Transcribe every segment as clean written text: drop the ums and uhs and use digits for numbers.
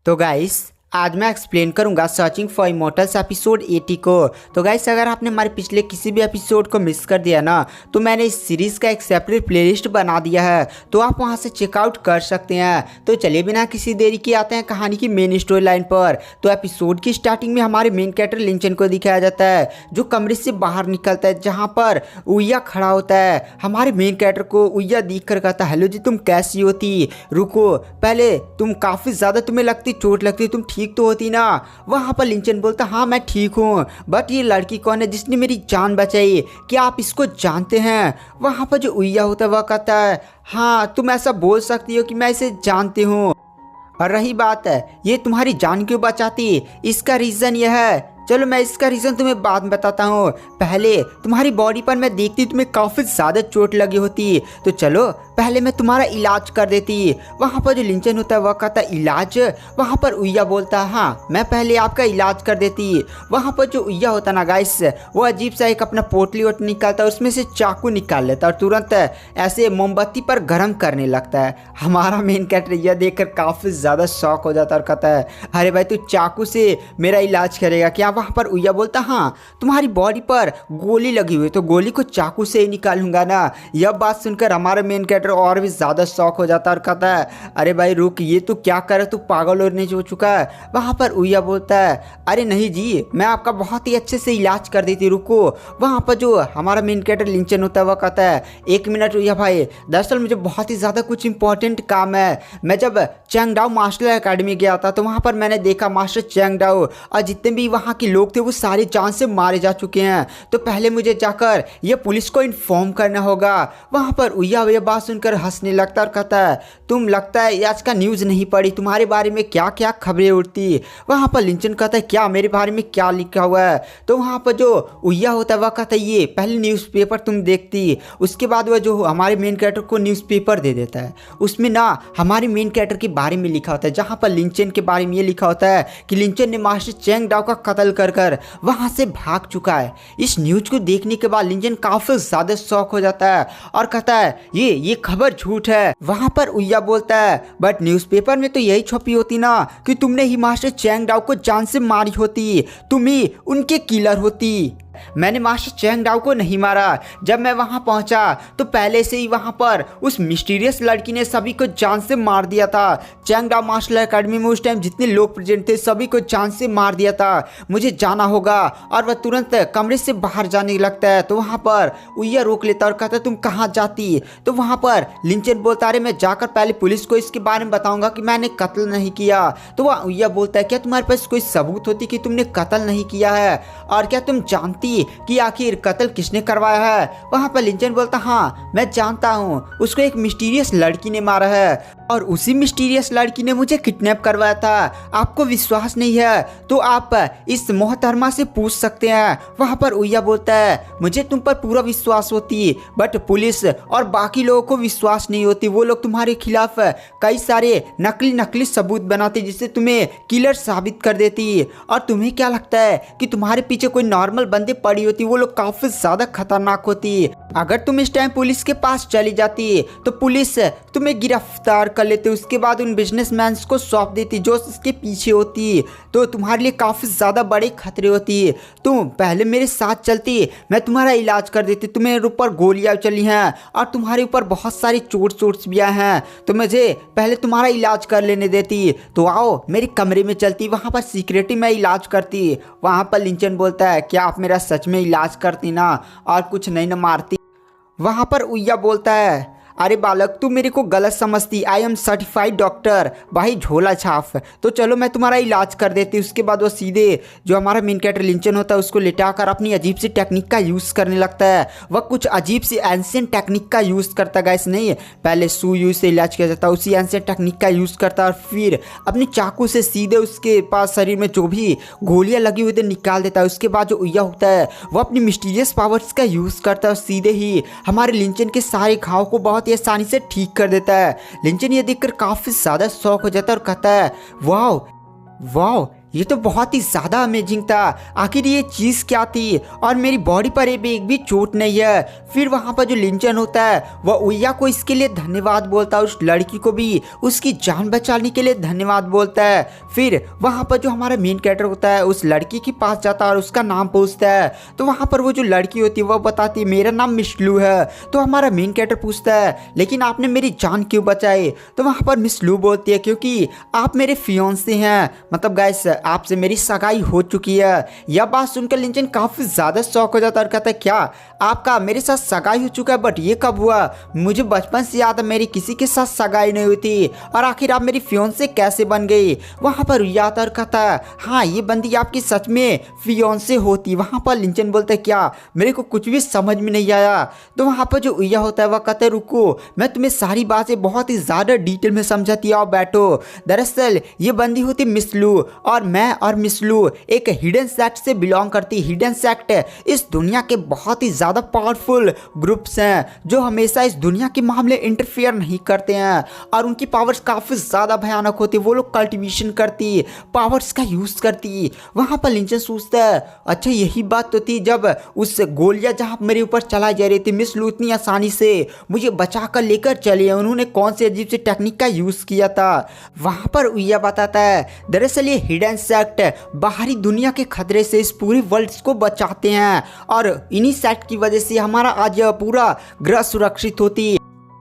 तो गाइस आज मैं एक्सप्लेन करूंगा सर्चिंग फॉर इमोर्टल्स एपिसोड 80 को। तो गाइस अगर आपने हमारे पिछले किसी भी एपिसोड को मिस कर दिया ना तो मैंने इस सीरीज़ का एक सेपरेट प्लेलिस्ट बना दिया है, तो आप वहां से चेकआउट कर सकते हैं। तो चलिए बिना किसी देरी के आते हैं कहानी की मेन स्टोरी लाइन पर। तो एपिसोड की स्टार्टिंग में हमारे मेन कैरेक्टर लिंचन को दिखाया जाता है जो कमरे से बाहर निकलता है जहाँ पर उइया खड़ा होता है। हमारे मेन कैरेक्टर को उइया देख कर कहता है, हेलो जी तुम कैसी होती, रुको पहले तुम काफ़ी ज़्यादा तुम्हें लगती चोट लगती, तुम ठीक तो होती ना। वहां पर लिंचन बोलता हाँ मैं ठीक हूँ, बट ये लड़की कौन है जिसने मेरी जान बचाई, क्या आप इसको जानते हैं? वहां पर जो उइया होता है वह कहता है हाँ तुम ऐसा बोल सकती हो कि मैं इसे जानती हूँ। और रही बात है ये तुम्हारी जान क्यों बचाती, इसका रीज़न यह है, चलो मैं इसका रीज़न तुम्हें बाद में बताता हूँ। पहले तुम्हारी बॉडी पर मैं देखती तुम्हें काफ़ी ज़्यादा चोट लगी होती, तो चलो पहले मैं तुम्हारा इलाज कर देती। वहाँ पर जो लिंचन होता है वह कहता है इलाज? वहाँ पर उइया बोलता है हाँ मैं पहले आपका इलाज कर देती। वहाँ पर जो उइया होता ना गाइस वो अजीब सा एक अपना पोटली वोट निकालता है, उसमें से चाकू निकाल लेता है और तुरंत ऐसे मोमबत्ती पर गर्म करने लगता है। हमारा मेन कैरेक्टर यह देखकर काफ़ी ज़्यादा शॉक हो जाता है और कहता है अरे भाई तू चाकू से मेरा इलाज करेगा क्या? वहाँ पर उइया बोलता हाँ तुम्हारी बॉडी पर गोली लगी हुई तो गोली को चाकू से ही निकालूंगा ना। यह बात सुनकर हमारा मेन कैरेक्टर और भी ज़्यादा शॉक हो जाता है और कहता है अरे भाई रुक, ये तू क्या कर रहा, तू पागल और नहीं हो चुका है? वहाँ पर उइया बोलता है अरे नहीं जी मैं आपका बहुत ही अच्छे से इलाज कर देती, रुको। वहाँ पर जो हमारा मेन कैरेक्टर लिंचन होता है वह कहता है एक मिनट उइया भाई, दरअसल मुझे बहुत ही ज़्यादा कुछ इंपॉर्टेंट काम है। मैं जब चैंगडाओ मार्शल एकेडमी गया था तो वहाँ पर मैंने देखा मास्टर चैंगडाओ और जितने भी वहाँ के लोग थे वो सारे जान से मारे जा चुके हैं, तो पहले मुझे जाकर ये पुलिस को इन्फॉर्म करना होगा। वहाँ पर उइया ये बात सुनकर हंसने लगता और कहता है तुम लगता है आज का न्यूज़ नहीं पढ़ी, तुम्हारे बारे में क्या क्या खबरें उड़ती। वहाँ पर लिंचन कहता है क्या मेरे बारे में क्या लिखा हुआ है? तो वहाँ पर जो उइया होता है वह कहता है ये पहले न्यूज़पेपर तुम देखती। उसके बाद वह जो हमारे मेन कैरेक्टर को न्यूज़पेपर दे देता है, उसमें ना हमारे मेन कैरेक्टर के बारे में लिखा होता है, जहाँ पर लिंचन के बारे में ये लिखा होता है कि लिंचन ने मास्टर चैंगडाओ का कत्ल कर वहाँ से भाग चुका है। इस न्यूज़ को देखने के बाद लिंचन काफ़ी ज़्यादा शॉक हो जाता है और कहता है ये खबर झूठ है। वहाँ पर उइया बोलता है बट न्यूज़पेपर में तो यही छपी होती ना कि तुमने ही मास्टर चैंगडाओ को जान से मारी होती, तुम ही उनके किलर होती। मैंने मास्टर चैंगडाओ को नहीं मारा, जब मैं वहां पहुंचा तो पहले से ही वहां पर उस मिस्टीरियस लड़की ने सभी को जान से मार दिया था। चैंगडाओ मार्शल एकेडमी में उस टाइम जितने लोग प्रेजेंट थे सभी को जान से मार दिया था, मुझे जाना होगा। और वह तुरंत कमरे से बाहर जाने लगता है तो वहां पर उइया रोक लेता और कहता तुम कहाँ जाती? तो वहां पर लिंचन बोलता अरे मैं जाकर पहले पुलिस को इसके बारे में बताऊंगा कि मैंने कत्ल नहीं किया। तो वह उइया बोलता है क्या तुम्हारे पास कोई सबूत होती कि तुमने कत्ल नहीं किया है, और क्या तुम जानती कि आखिर कत्ल किसने करवाया है? वहां पर लिंचन बोलता हाँ मैं जानता हूँ, उसको एक मिस्टीरियस लड़की ने मारा है और उसी मिस्टीरियस लड़की ने मुझे किडनैप करवाया था। आपको विश्वास नहीं है तो आप इस मोहतरमा से पूछ सकते हैं। वहां पर उइया बोलता है मुझे तुम पर पूरा विश्वास होती बट पुलिस और बाकी लोगों को विश्वास नहीं होती, वो लोग तुम्हारे खिलाफ कई सारे नकली सबूत बनाते जिससे तुम्हें किलर साबित कर देती। और तुम्हें क्या लगता है कि तुम्हारे पीछे कोई नॉर्मल बंदे पड़ी होती, वो लोग काफी ज्यादा खतरनाक होती। अगर तुम इस टाइम पुलिस के पास चली जाती तो पुलिस तुम्हें गिरफ्तार कर लेते, उसके बाद उन बिजनेसमैन को सौंप देती जो इसके पीछे होती, तो तुम्हारे लिए काफ़ी ज़्यादा बड़े खतरे होती। तुम पहले मेरे साथ चलती, मैं तुम्हारा इलाज कर देती, तुम्हारे ऊपर गोलियां चली हैं और तुम्हारे ऊपर बहुत सारी चोट भी आए हैं, तो मुझे पहले तुम्हारा इलाज कर लेने देती। तो आओ मेरे कमरे में चलती, वहाँ पर सीक्रेटली मैं इलाज करती। वहाँ पर लिंचन बोलता है क्या आप मेरा सच में इलाज करती ना और कुछ नहीं ना मारती? वहाँ पर उइया बोलता है अरे बालक तू मेरे को गलत समझती, आई एम सर्टिफाइड डॉक्टर, भाई झोला छाप, तो चलो मैं तुम्हारा इलाज कर देती। उसके बाद वो सीधे जो हमारा मेन कैरेक्टर लिंचन होता है उसको लिटाकर अपनी अजीब सी टेक्निक का यूज़ करने लगता है। वह कुछ अजीब सी एंशिएंट टेक्निक का यूज़ करता है गाइस, नहीं पहले सुई से इलाज किया जाता है, उसी एंशिएंट टेक्निक का यूज़ करता है और फिर अपनी चाकू से सीधे उसके पास शरीर में जो भी गोलियाँ लगी हुई थे निकाल देता है। उसके बाद जो उइया होता है वह अपनी मिस्टीरियस पावर्स का यूज़ करता है और सीधे ही हमारे लिंचन के सारे घाव को बहुत आसानी से ठीक कर देता है। लिंचन ये देखकर काफी ज्यादा शौक हो जाता है और कहता है वाह वाह ये तो बहुत ही ज़्यादा अमेजिंग था। आखिर ये चीज़ क्या थी और मेरी बॉडी पर एक भी चोट नहीं है। फिर वहाँ पर जो लिंचन होता है वह उइया को इसके लिए धन्यवाद बोलता है, उस लड़की को भी उसकी जान बचाने के लिए धन्यवाद बोलता है। फिर वहाँ पर जो हमारा मेन कैरेक्टर होता है उस लड़की के पास जाता है और उसका नाम पूछता है। तो वहाँ पर वो जो लड़की होती है वह बताती है मेरा नाम मिस लू है। तो हमारा मेन कैरेक्टर पूछता है लेकिन आपने मेरी जान क्यों बचाई? तो वहाँ पर मिस लू बोलती है क्योंकि आप मेरे फियांसे हैं, मतलब गाइस आपसे मेरी सगाई हो चुकी है। यह बात सुनकर लिंचन काफ़ी ज़्यादा शौक हो जाता है और कहता है क्या आपका मेरे साथ सगाई हो चुका है? बट ये कब हुआ? मुझे बचपन से याद है मेरी किसी के साथ सगाई नहीं हुई थी और आखिर आप मेरी फियांसे कैसे बन गई? वहाँ पर उइया आता और कहता है हाँ ये बंदी आपकी सच में फियांसे होती। वहाँ पर लिंचन बोलते है क्या? मेरे को कुछ भी समझ में नहीं आया। तो वहाँ पर जो उइया होता है वह कहता है रुको मैं तुम्हें सारी बातें बहुत ही ज़्यादा डिटेल में समझाती आओ बैठो। दरअसल ये बंदी होती मिस लू और मैं और मिस लू एक हिडन सेक्ट से बिलोंग करती। हिडन सेक्ट इस दुनिया के बहुत ही ज़्यादा पावरफुल ग्रुप्स हैं जो हमेशा इस दुनिया के मामले इंटरफेयर नहीं करते हैं और उनकी पावर्स काफ़ी ज़्यादा भयानक होती। वो लोग कल्टिवेशन करती, पावर्स का यूज़ करती। वहाँ पर लिंचन सोचता है अच्छा यही बात तो थी जब उस गोलियां जहाँ मेरे ऊपर चलाई जा रही थी मिस लू इतनी आसानी से मुझे बचा कर लेकर चली है, उन्होंने कौन से अजीब से टेक्निक का यूज़ किया था। वहाँ पर उइया बताता है दरअसल ये हिडन सेक्ट बाहरी दुनिया के खतरे से इस पूरे वर्ल्ड को बचाते हैं और इन्हीं सेक्ट की वजह से हमारा आज यह पूरा ग्रह सुरक्षित होती।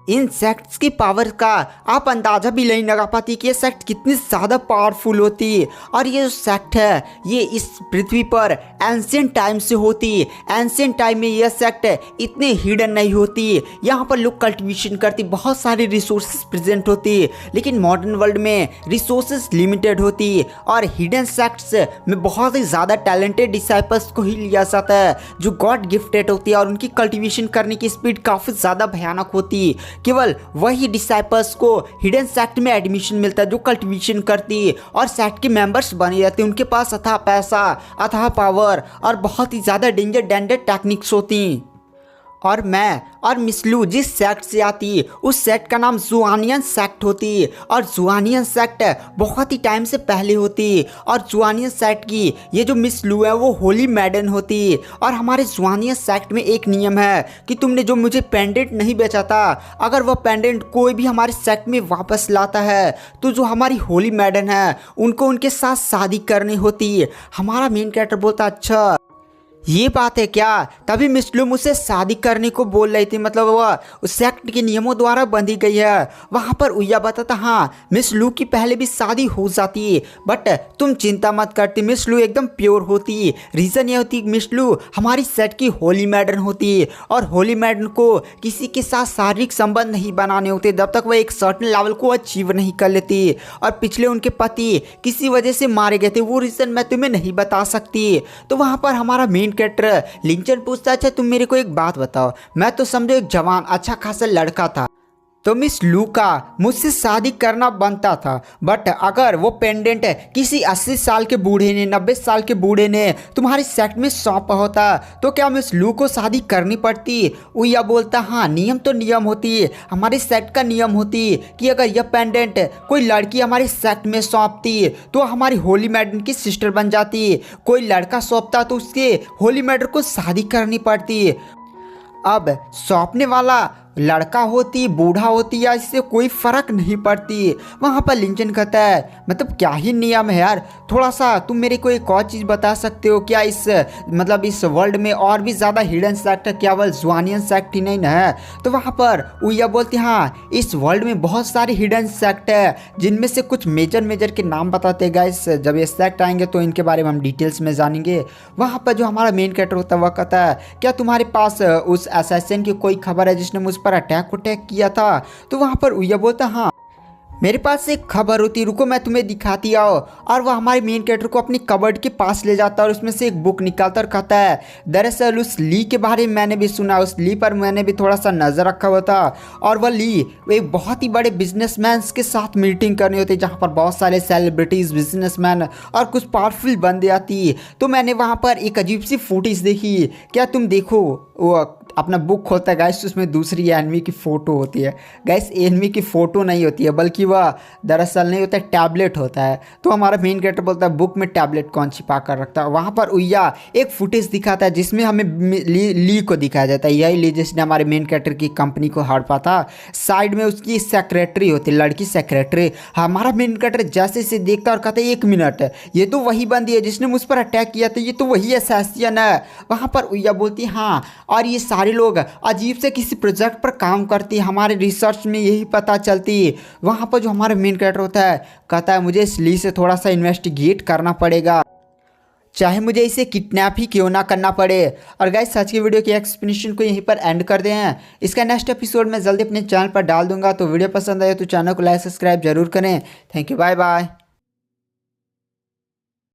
इन सेक्ट्स की पावर का आप अंदाज़ा भी नहीं लगा पाती कि ये सेक्ट कितनी ज़्यादा पावरफुल होती। और ये जो सेक्ट है ये इस पृथ्वी पर एंशिएंट टाइम से होती। एंशिएंट टाइम में यह सेक्ट इतने हिडन नहीं होती, यहाँ पर लोग कल्टिवेशन करती, बहुत सारी रिसोर्सेज प्रेजेंट होती। लेकिन मॉडर्न वर्ल्ड में रिसोर्सेज लिमिटेड होती और हिडन सेक्ट्स में बहुत ही ज़्यादा टैलेंटेड डिसाइपल्स को ही लिया जाता है जो गॉड गिफ्टेड होती है और उनकी कल्टिवेशन करने की स्पीड काफ़ी ज़्यादा भयानक होती। केवल वही डिसाइपल्स को हिडन सेक्ट में एडमिशन मिलता है जो कल्टिवेशन करती और सेक्ट के मेंबर्स बने रहते हैं। उनके पास अथाह पैसा, अथाह पावर और बहुत ही ज़्यादा डेंजर टेक्निक्स होती। और मैं और मिस लू जिस सेक्ट से आती उस सेक्ट का नाम जुआनियन सेक्ट होती और जुआनियन सेक्ट बहुत ही टाइम से पहले होती। और जुआनियन सेक्ट की ये जो मिस लू है वो होली मैडन होती। और हमारे जुआनियन सेक्ट में एक नियम है कि तुमने जो मुझे पेंडेंट नहीं बेचा था अगर वह पेंडेंट कोई भी हमारे सेक्ट में वापस लाता है तो जो हमारी होली मैडन है उनको उनके साथ शादी करनी होती। हमारा मेन कैरेक्टर बोलता अच्छा ये बात है क्या? तभी मिस लू मुझसे शादी करने को बोल रही थी, मतलब वह उस सेक्ट के नियमों द्वारा बंधी गई है। वहाँ पर उइया बताता हाँ मिस लू की पहले भी शादी हो जाती बट तुम चिंता मत करती, मिस लू एकदम प्योर होती। रीज़न ये होती मिस लू हमारी सेट की होली मैडन होती और होली मैडन को किसी के साथ शारीरिक संबंध नहीं बनाने होते जब तक वह एक सर्टेन लेवल को अचीव नहीं कर लेती। और पिछले उनके पति किसी वजह से मारे गए थे, वो रीज़न मैं तुम्हें नहीं बता सकती। तो वहाँ पर हमारा मेन कैरेक्टर लिंचन पूछता अच्छा तुम मेरे को एक बात बताओ, मैं तो समझो एक जवान अच्छा खासा लड़का था तो मिस लू का मुझसे शादी करना बनता था बट अगर वो पेंडेंट किसी 80 साल के बूढ़े ने 90 साल के बूढ़े ने तुम्हारे सेट में सौंपा होता तो क्या मिस लू को शादी करनी पड़ती? उइया बोलता हाँ नियम तो नियम होती, हमारे सेट का नियम होती कि अगर यह पेंडेंट कोई लड़की हमारे सेट में सौंपती तो हमारी होली मैडन की सिस्टर बन जाती, कोई लड़का सौंपता तो उसके होली मैडन को शादी करनी पड़ती। अब सौंपने वाला लड़का होती बूढ़ा होती या इससे कोई फ़र्क नहीं पड़ती। वहाँ पर लिंचन कहता है मतलब क्या ही नियम है यार, थोड़ा सा तुम मेरे को एक और चीज़ बता सकते हो क्या? इस मतलब इस वर्ल्ड में और भी ज़्यादा हिडन सेक्ट है, केवल जुआनियन सेक्ट ही नहीं ना है? तो वहाँ पर उइया बोलती हाँ इस वर्ल्ड में बहुत सारे हिडन सेक्ट है जिनमें से कुछ मेजर के नाम बताते हैं गाइस, जब ये सेक्ट आएंगे तो इनके बारे में हम डिटेल्स में जानेंगे। वहाँ पर जो हमारा मेन कैरेक्टर होता है वह कहता है क्या तुम्हारे पास उस असैसिन की कोई खबर है जिसने मुझ पर अटैक किया था? तो वहाँ पर उइया बोलता हाँ मेरे पास एक खबर होती, रुको मैं तुम्हें दिखाती आओ। और वह हमारे मेन कैरेक्टर को अपनी कबर्ड के पास ले जाता है और उसमें से एक बुक निकालता और कहता है दरअसल उस ली के बारे में मैंने भी सुना, उस ली पर मैंने भी थोड़ा सा नज़र रखा हुआ था और वह ली एक बहुत ही बड़े बिजनेसमैन के साथ मीटिंग करनी होती जहाँ पर बहुत सारे सेलिब्रिटीज़, बिजनेसमैन और कुछ पावरफुल बंदे आती। तो मैंने वहाँ पर एक अजीब सी फुटेज देखी, क्या तुम देखो वो अपना बुक खोलता है गाइस, उसमें दूसरी एनिमी की फ़ोटो होती है। गाइस एनिमी की फ़ोटो नहीं होती है, बल्कि वह दरअसल नहीं होता है, टैबलेट होता है। तो हमारा मेन कैरेक्टर बोलता है बुक में टैबलेट कौन छिपा कर रखता है। वहाँ पर उइया एक फुटेज दिखाता है जिसमें हमें ली को दिखाया जाता है। यही ली जिसने हमारे मेन कैरेक्टर की कंपनी को हड़पा था। साइड में उसकी सेक्रेटरी होती है, लड़की सेक्रेटरी। हमारा मेन कैरेक्टर जैसे से देखता है और कहता है 1 मिनट, ये तो वही बंदी है जिसने मुझ पर अटैक किया था, ये तो वही असैसिन है। वहाँ पर उइया बोलती है हाँ, और ये सारे लोग अजीब से किसी प्रोजेक्ट पर काम करती है, हमारे रिसर्च में यही पता चलती है। वहाँ पर जो हमारा मेन कैरेक्टर होता है कहता है मुझे इस ली से थोड़ा सा इन्वेस्टिगेट करना पड़ेगा, चाहे मुझे इसे किडनैप ही क्यों ना करना पड़े। और गाइस आज की वीडियो की एक्सप्लेनेशन को यहीं पर एंड कर दे हैं। इसका नेक्स्ट एपिसोड मैं जल्दी अपने चैनल पर डाल दूंगा। तो वीडियो पसंद आए तो चैनल को लाइक सब्सक्राइब जरूर करें। Thank you, bye bye.